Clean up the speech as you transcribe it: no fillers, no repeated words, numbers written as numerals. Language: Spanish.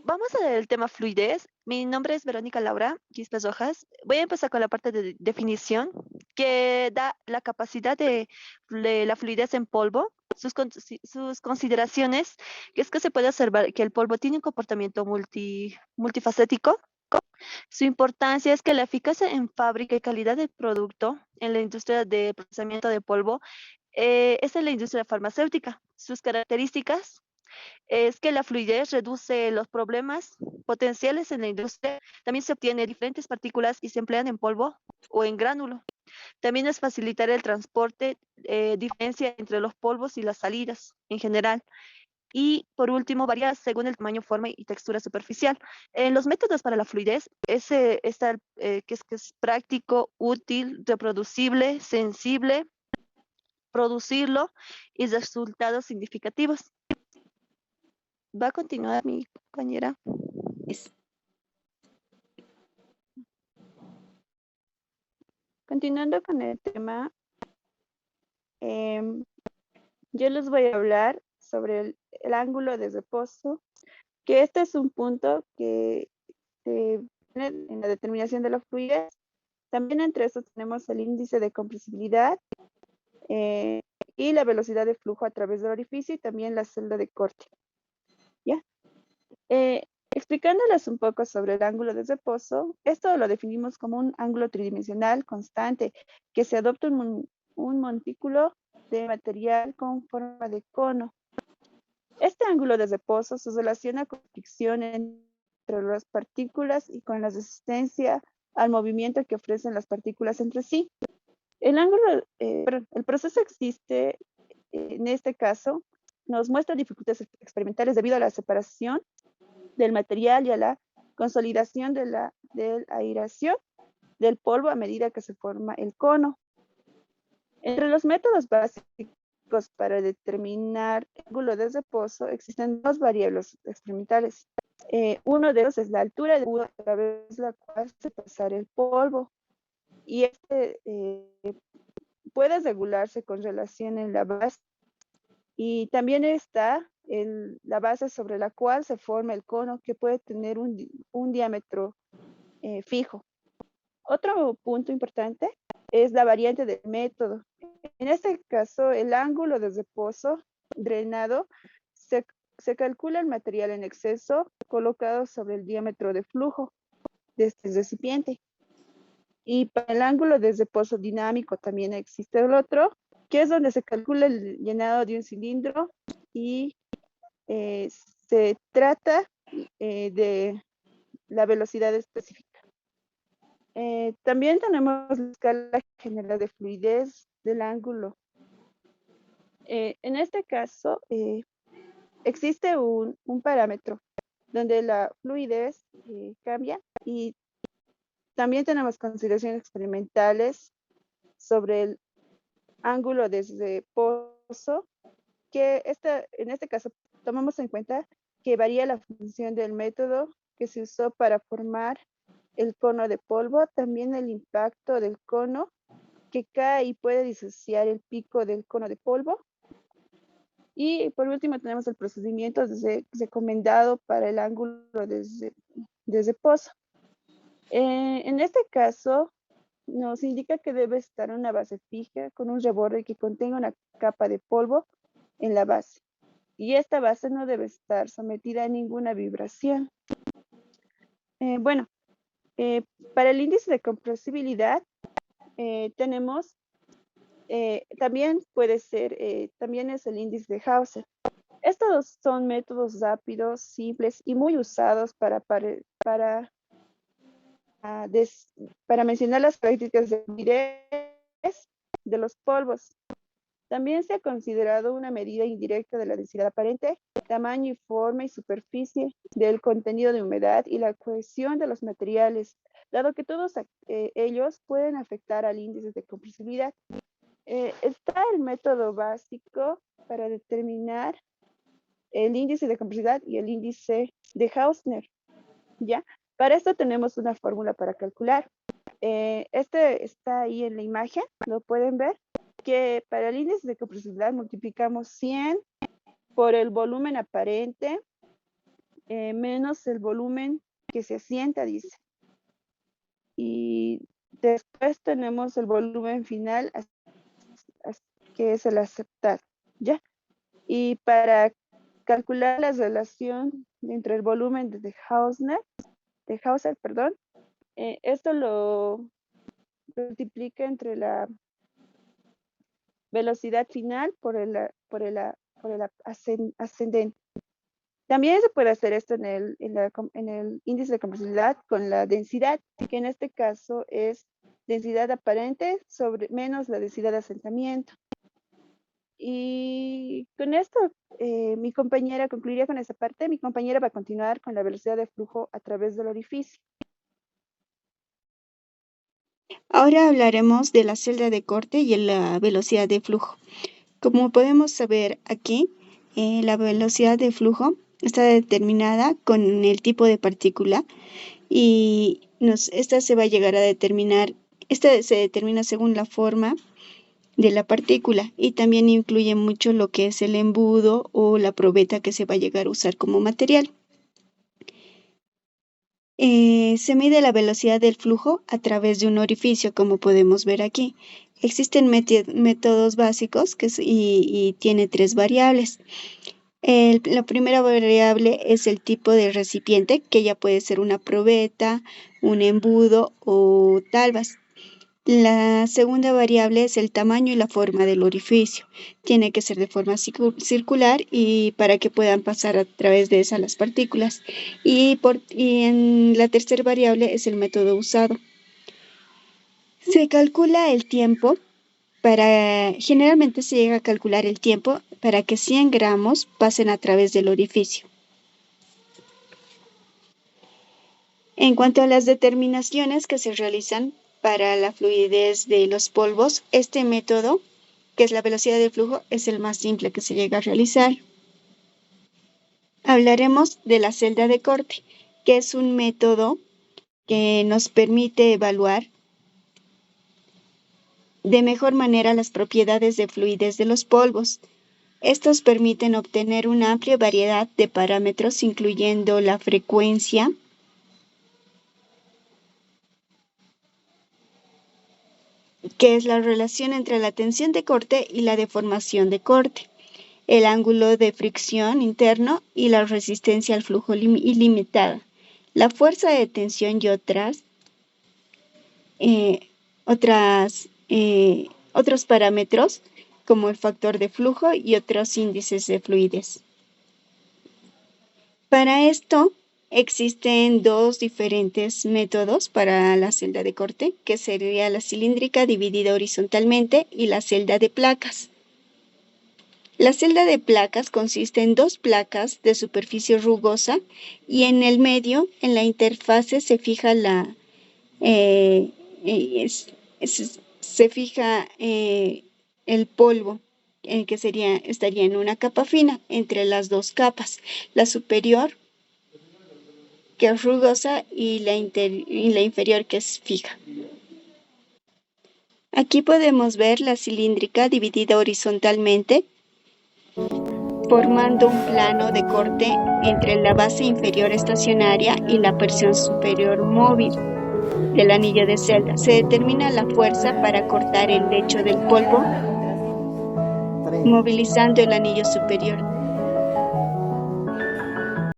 Vamos a ver el tema fluidez. Mi nombre es Verónica Laura Quispe Rojas. Voy a empezar con la parte de definición que da la capacidad de la fluidez en polvo. Sus consideraciones, que es que se puede observar que el polvo tiene un comportamiento multifacético. Su importancia es que la eficacia en fábrica y calidad del producto en la industria de procesamiento de polvo es en la industria farmacéutica. Sus características es que la fluidez reduce los problemas potenciales en la industria. También se obtiene diferentes partículas y se emplean en polvo o en gránulo. También es facilitar el transporte, diferencia entre los polvos y las salidas en general. Y por último, varía según el tamaño, forma y textura superficial. En los métodos para la fluidez, está que es práctico, útil, reproducible, sensible, producirlo y resultados significativos. Va a continuar mi compañera. Es- Continuando con el tema, em, yo les voy a hablar sobre el ángulo de reposo, que este es un punto que viene en la determinación de la fluidez. También entre estos tenemos el índice de compresibilidad eh, y la velocidad de flujo a través del orificio y también la celda de corte. ¿Ya? Explicándoles un poco sobre el ángulo de reposo, esto lo definimos como un ángulo tridimensional constante que se adopta un montículo de material con forma de cono. Este ángulo de reposo se relaciona con la fricción entre las partículas y con la resistencia al movimiento que ofrecen las partículas entre sí. El proceso existe, en este caso, nos muestra dificultades experimentales debido a la separación del material y a la consolidación de la aireación del polvo a medida que se forma el cono. Entre los métodos básicos para determinar el ángulo de reposo existen dos variables experimentales. Uno de ellos es la altura de a través de la cual se pasar el polvo. Y este puede regularse con relación en la base. Y también está la base sobre la cual se forma el cono, que puede tener un diámetro fijo. Otro punto importante es la variante del método. En este caso, el ángulo de reposo drenado se calcula el material en exceso colocado sobre el diámetro de flujo de este recipiente. Y para el ángulo de reposo dinámico también existe el otro, que es donde se calcula el llenado de un cilindro y se trata de la velocidad específica. También tenemos la escala general de fluidez del ángulo. En este caso, existe un parámetro donde la fluidez cambia y también tenemos consideraciones experimentales sobre el ángulo de reposo, que en este caso tomamos en cuenta que varía la función del método que se usó para formar el cono de polvo, también el impacto del cono que cae y puede disociar el pico del cono de polvo. Y por último tenemos el procedimiento recomendado para el ángulo de reposo. En este caso, nos indica que debe estar una base fija con un reborde que contenga una capa de polvo en la base. Y esta base no debe estar sometida a ninguna vibración. Bueno, para el índice de compresibilidad tenemos, también puede ser, también es el índice de Hauser. Estos son métodos rápidos, simples y muy usados para mencionar las prácticas de fluidez de los polvos. También se ha considerado una medida indirecta de la densidad aparente, tamaño y forma y superficie del contenido de humedad y la cohesión de los materiales, dado que todos ellos pueden afectar al índice de compresibilidad. Está el método básico para determinar el índice de compresibilidad y el índice de Hausner, ¿ya? Para esto tenemos una fórmula para calcular. Este está ahí en la imagen, lo pueden ver, que para el índice de compresibilidad multiplicamos 100 por el volumen aparente menos el volumen que se asienta, dice. Y después tenemos el volumen final, que es el aceptado, ¿ya? Y para calcular la relación entre el volumen de Hauser, perdón, esto lo multiplica entre la velocidad final por el ascendente. También se puede hacer esto en el índice de compresibilidad con la densidad, que en este caso es densidad aparente sobre menos la densidad de asentamiento. Y con esto, mi compañera concluiría con esa parte. Mi compañera va a continuar con la velocidad de flujo a través del orificio. Ahora hablaremos de la celda de corte y la velocidad de flujo. Como podemos saber aquí, la velocidad de flujo está determinada con el tipo de partícula y esta se va a llegar a determinar, esta se determina según la forma de la partícula y también incluye mucho lo que es el embudo o la probeta que se va a llegar a usar como material. Se mide la velocidad del flujo a través de un orificio, como podemos ver aquí. Existen métodos básicos y tiene 3 variables. La primera variable es el tipo de recipiente, que ya puede ser una probeta, un embudo o talvas. La segunda variable es el tamaño y la forma del orificio. Tiene que ser de forma circular y para que puedan pasar a través de esa las partículas. Y en la tercera variable es el método usado. Se calcula el tiempo generalmente se llega a calcular el tiempo para que 100 gramos pasen a través del orificio. En cuanto a las determinaciones que se realizan para la fluidez de los polvos, este método, que es la velocidad del flujo, es el más simple que se llega a realizar. Hablaremos de la celda de corte, que es un método que nos permite evaluar de mejor manera las propiedades de fluidez de los polvos. Estos permiten obtener una amplia variedad de parámetros, incluyendo la frecuencia, que es la relación entre la tensión de corte y la deformación de corte, el ángulo de fricción interno y la resistencia al flujo ilimitada, la fuerza de tensión y otros parámetros como el factor de flujo y otros índices de fluidez. Para esto existen 2 diferentes métodos para la celda de corte, que sería la cilíndrica dividida horizontalmente y la celda de placas. La celda de placas consiste en 2 placas de superficie rugosa y en el medio, en la interfase, se fija el polvo, que estaría en una capa fina entre las 2 capas, la superior, que es rugosa, y la inferior, que es fija. Aquí podemos ver la cilíndrica dividida horizontalmente, formando un plano de corte entre la base inferior estacionaria y la porción superior móvil del anillo de celda. Se determina la fuerza para cortar el lecho del polvo, movilizando el anillo superior.